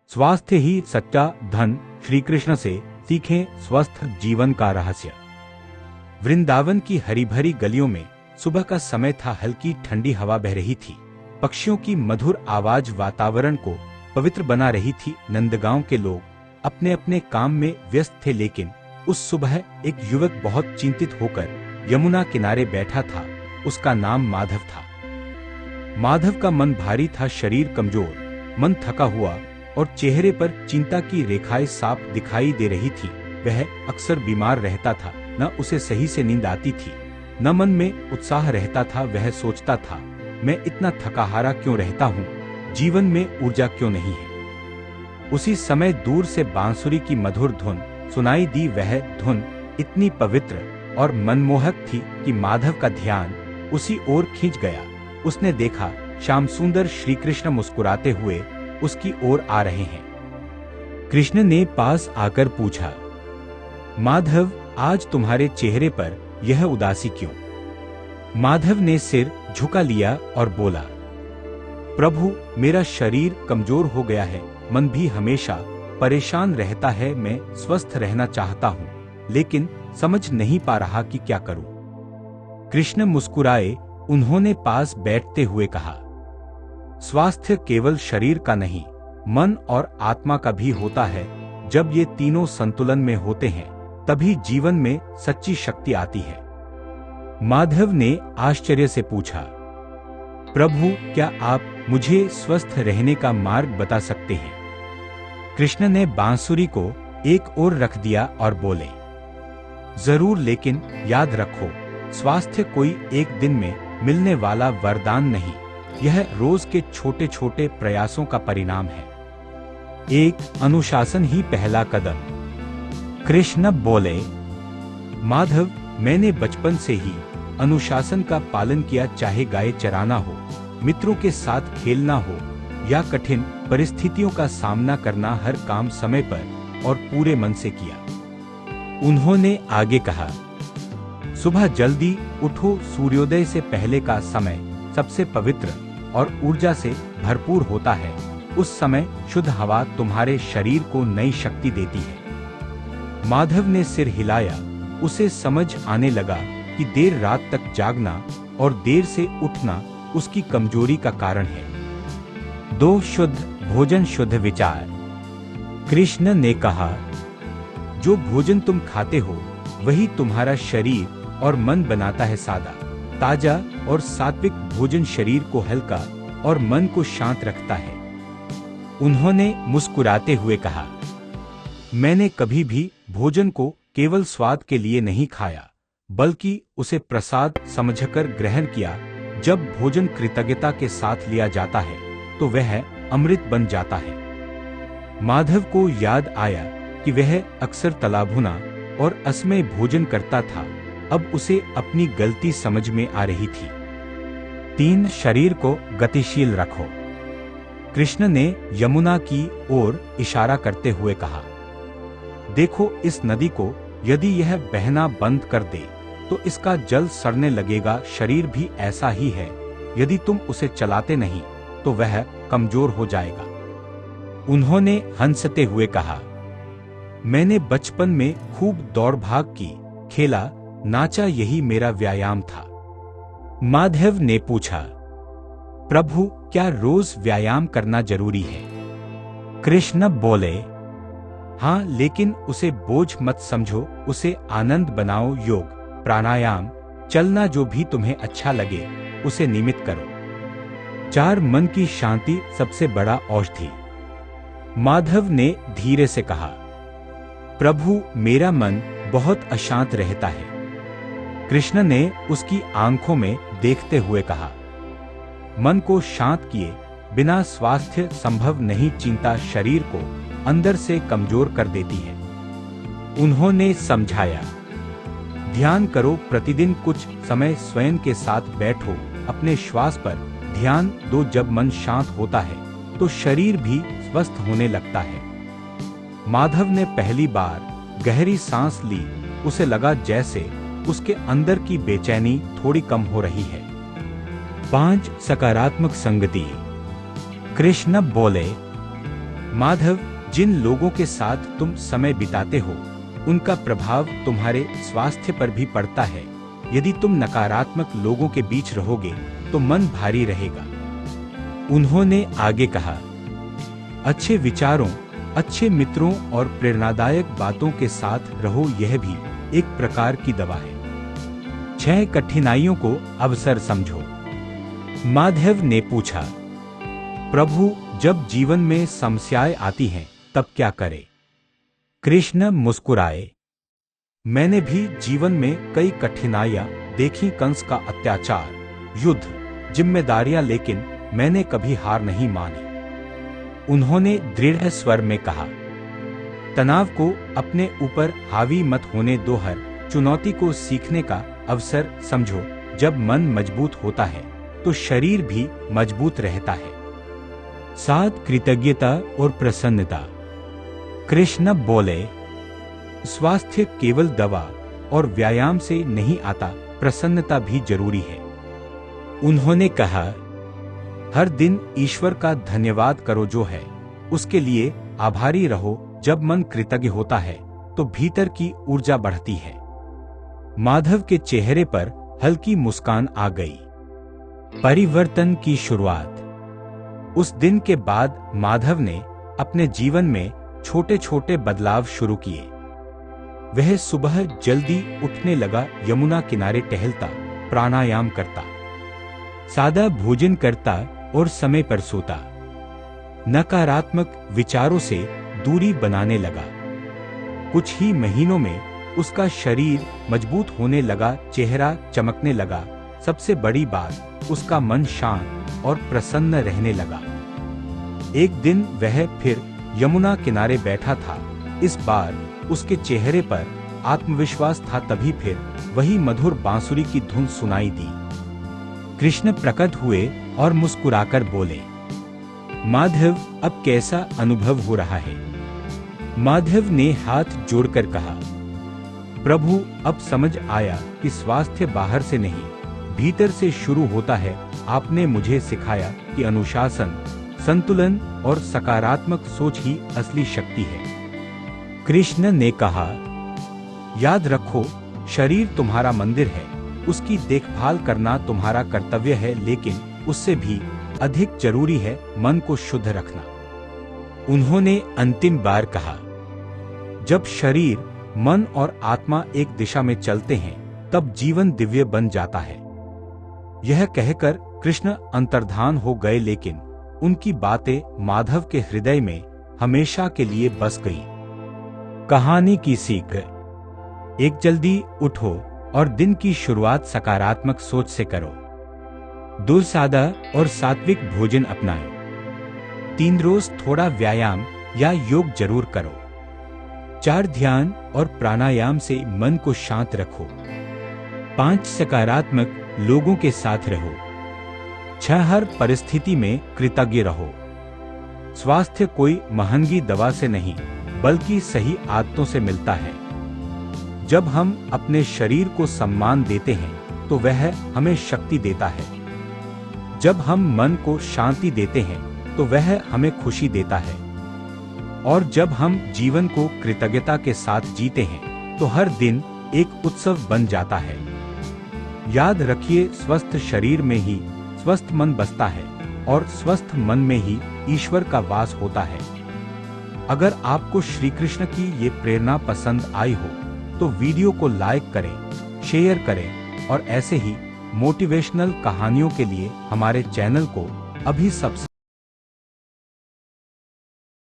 स्वास्थ्य ही सच्चा धन। श्री कृष्ण से सीखें स्वस्थ जीवन का रहस्य। वृंदावन की हरी भरी गलियों में सुबह का समय था। हल्की ठंडी हवा बह रही थी। पक्षियों की मधुर आवाज वातावरण को पवित्र बना रही थी। नंदगांव के लोग अपने अपने काम में व्यस्त थे, लेकिन उस सुबह एक युवक बहुत चिंतित होकर यमुना किनारे बैठा था। उसका नाम माधव था। माधव का मन भारी था, शरीर कमजोर, मन थका हुआ और चेहरे पर चिंता की रेखाएं साफ दिखाई दे रही थी। वह अक्सर बीमार रहता था, न उसे सही से नींद आती थी, न मन में उत्साह रहता था। वह सोचता था, मैं इतना थकाहारा क्यों रहता हूँ, जीवन में ऊर्जा क्यों नहीं है। उसी समय दूर से बांसुरी की मधुर धुन सुनाई दी। वह धुन इतनी पवित्र और मनमोहक थी कि माधव का ध्यान उसी ओर खींच गया। उसने देखा श्याम सुंदर श्री कृष्ण मुस्कुराते हुए उसकी ओर आ रहे हैं। कृष्ण ने पास आकर पूछा, माधव, आज तुम्हारे चेहरे पर यह उदासी क्यों? माधव ने सिर झुका लिया और बोला, प्रभु, मेरा शरीर कमजोर हो गया है, मन भी हमेशा परेशान रहता है। मैं स्वस्थ रहना चाहता हूँ, लेकिन समझ नहीं पा रहा कि क्या करूँ। कृष्ण मुस्कुराए। उन्होंने पास बैठते हुए कहा, स्वास्थ्य केवल शरीर का नहीं, मन और आत्मा का भी होता है। जब ये तीनों संतुलन में होते हैं, तभी जीवन में सच्ची शक्ति आती है। माधव ने आश्चर्य से पूछा, प्रभु, क्या आप मुझे स्वस्थ रहने का मार्ग बता सकते हैं? कृष्ण ने बांसुरी को एक ओर रख दिया और बोले, जरूर, लेकिन याद रखो, स्वास्थ्य कोई एक दिन में मिलने वाला वरदान नहीं, यह रोज के छोटे छोटे प्रयासों का परिणाम है। एक अनुशासन ही पहला कदम। कृष्ण बोले, माधव, मैंने बचपन से ही अनुशासन का पालन किया, चाहे गाय चराना हो, मित्रों के साथ खेलना हो या कठिन परिस्थितियों का सामना करना, हर काम समय पर और पूरे मन से किया। उन्होंने आगे कहा, सुबह जल्दी उठो, सूर्योदय से पहले का समय सबसे पवित्र और ऊर्जा से भरपूर होता है। उस समय शुद्ध हवा तुम्हारे शरीर को नई शक्ति देती है। माधव ने सिर हिलाया। उसे समझ आने लगा कि देर रात तक जागना और देर से उठना उसकी कमजोरी का कारण है। 2 शुद्ध भोजन शुद्ध विचार। कृष्ण ने कहा, जो भोजन तुम खाते हो वही तुम्हारा शरीर और मन बनाता है। सादा, ताजा और सात्विक भोजन शरीर को हल्का और मन को शांत रखता है। उन्होंने मुस्कुराते हुए कहा, मैंने कभी भी भोजन को केवल स्वाद के लिए नहीं खाया, बल्कि उसे प्रसाद समझकर ग्रहण किया। जब भोजन कृतज्ञता के साथ लिया जाता है तो वह अमृत बन जाता है। माधव को याद आया कि वह अक्सर तला भुना और असमय भोजन करता था। अब उसे अपनी गलती समझ में आ रही थी। 3 शरीर को गतिशील रखो। कृष्ण ने यमुना की ओर इशारा करते हुए कहा, देखो इस नदी को, यदि यह बहना बंद कर दे तो इसका जल सड़ने लगेगा। शरीर भी ऐसा ही है, यदि तुम उसे चलाते नहीं तो वह कमजोर हो जाएगा। उन्होंने हंसते हुए कहा, मैंने बचपन में खूब दौड़ भाग की, खेला, नाचा, यही मेरा व्यायाम था। माधव ने पूछा, प्रभु, क्या रोज व्यायाम करना जरूरी है? कृष्ण बोले, हाँ, लेकिन उसे बोझ मत समझो, उसे आनंद बनाओ। योग, प्राणायाम, चलना, जो भी तुम्हें अच्छा लगे उसे नियमित करो। 4 मन की शांति सबसे बड़ा औषधि। माधव ने धीरे से कहा, प्रभु, मेरा मन बहुत अशांत रहता है। कृष्ण ने उसकी आंखों में देखते हुए कहा, मन को शांत किए बिना स्वास्थ्य संभव नहीं। चिंता शरीर को अंदर से कमजोर कर देती है। उन्होंने समझाया, ध्यान करो, प्रतिदिन कुछ समय स्वयं के साथ बैठो, अपने श्वास पर ध्यान दो। जब मन शांत होता है तो शरीर भी स्वस्थ होने लगता है। माधव ने पहली बार गहरी सांस ली। उसे लगा जैसे उसके अंदर की बेचैनी थोड़ी कम हो रही है। 5 सकारात्मक संगति। कृष्ण बोले, माधव, जिन लोगों के साथ तुम समय बिताते हो उनका प्रभाव तुम्हारे स्वास्थ्य पर भी पड़ता है। यदि तुम नकारात्मक लोगों के बीच रहोगे तो मन भारी रहेगा। उन्होंने आगे कहा, अच्छे विचारों, अच्छे मित्रों और प्रेरणादायक बातों के साथ रहो, यह भी एक प्रकार की दवा है। 6 कठिनाइयों को अवसर समझो। माधव ने पूछा, प्रभु, जब जीवन में समस्याएं आती हैं तब क्या करें? कृष्ण मुस्कुराए, मैंने भी जीवन में कई कठिनाइयां देखी, कंस का अत्याचार, युद्ध, जिम्मेदारियां, लेकिन मैंने कभी हार नहीं मानी। उन्होंने दृढ़ स्वर में कहा, तनाव को अपने ऊपर हावी मत होने दो, हर चुनौती को सीखने का अवसर समझो। जब मन मजबूत होता है तो शरीर भी मजबूत रहता है। 7 कृतज्ञता और प्रसन्नता। कृष्ण बोले, स्वास्थ्य केवल दवा और व्यायाम से नहीं आता, प्रसन्नता भी जरूरी है। उन्होंने कहा, हर दिन ईश्वर का धन्यवाद करो, जो है उसके लिए आभारी रहो। जब मन कृतज्ञ होता है तो भीतर की ऊर्जा बढ़ती है। माधव के चेहरे पर हल्की मुस्कान आ गई। परिवर्तन की शुरुआत। उस दिन के बाद माधव ने अपने जीवन में छोटे छोटे बदलाव शुरू किए। वह सुबह जल्दी उठने लगा, यमुना किनारे टहलता, प्राणायाम करता, सादा भोजन करता और समय पर सोता। नकारात्मक विचारों से दूरी बनाने लगा। कुछ ही महीनों में उसका शरीर मजबूत होने लगा, चेहरा चमकने लगा। सबसे बड़ी बात, उसका मन शांत और प्रसन्न रहने लगा। एक दिन वह फिर यमुना किनारे बैठा था। इस बार उसके चेहरे पर आत्मविश्वास था। तभी फिर वही मधुर बांसुरी की धुन सुनाई दी। कृष्ण प्रकट हुए और मुस्कुराकर बोले, माधव, अब कैसा अनुभव हो रहा है? माधव ने हाथ जोड़कर कहा, प्रभु, अब समझ आया कि स्वास्थ्य बाहर से नहीं, भीतर से शुरू होता है। आपने मुझे सिखाया कि अनुशासन, संतुलन और सकारात्मक सोच ही असली शक्ति है। कृष्ण ने कहा, याद रखो, शरीर तुम्हारा मंदिर है, उसकी देखभाल करना तुम्हारा कर्तव्य है, लेकिन उससे भी अधिक जरूरी है मन को शुद्ध रखना। उन्होंने अंतिम बार कहा, जब शरीर, मन और आत्मा एक दिशा में चलते हैं तब जीवन दिव्य बन जाता है। यह कहकर कृष्ण अंतर्धान हो गए, लेकिन उनकी बातें माधव के हृदय में हमेशा के लिए बस गई। कहानी की सीख। एक, जल्दी उठो और दिन की शुरुआत सकारात्मक सोच से करो। 2, सादा और सात्विक भोजन अपनाएं। 3, रोज थोड़ा व्यायाम या योग जरूर करो। 4, ध्यान और प्राणायाम से मन को शांत रखो। 5, सकारात्मक लोगों के साथ रहो। 6, हर परिस्थिति में कृतज्ञ रहो। स्वास्थ्य कोई महंगी दवा से नहीं, बल्कि सही आदतों से मिलता है। जब हम अपने शरीर को सम्मान देते हैं तो वह हमें शक्ति देता है। जब हम मन को शांति देते हैं तो वह हमें खुशी देता है। और जब हम जीवन को कृतज्ञता के साथ जीते हैं तो हर दिन एक उत्सव बन जाता है। याद रखिए, स्वस्थ शरीर में ही स्वस्थ मन बसता है और स्वस्थ मन में ही ईश्वर का वास होता है। अगर आपको श्री कृष्ण की ये प्रेरणा पसंद आई हो तो वीडियो को लाइक करें, शेयर करें और ऐसे ही मोटिवेशनल कहानियों के लिए हमारे चैनल को अभी सब्सक्राइब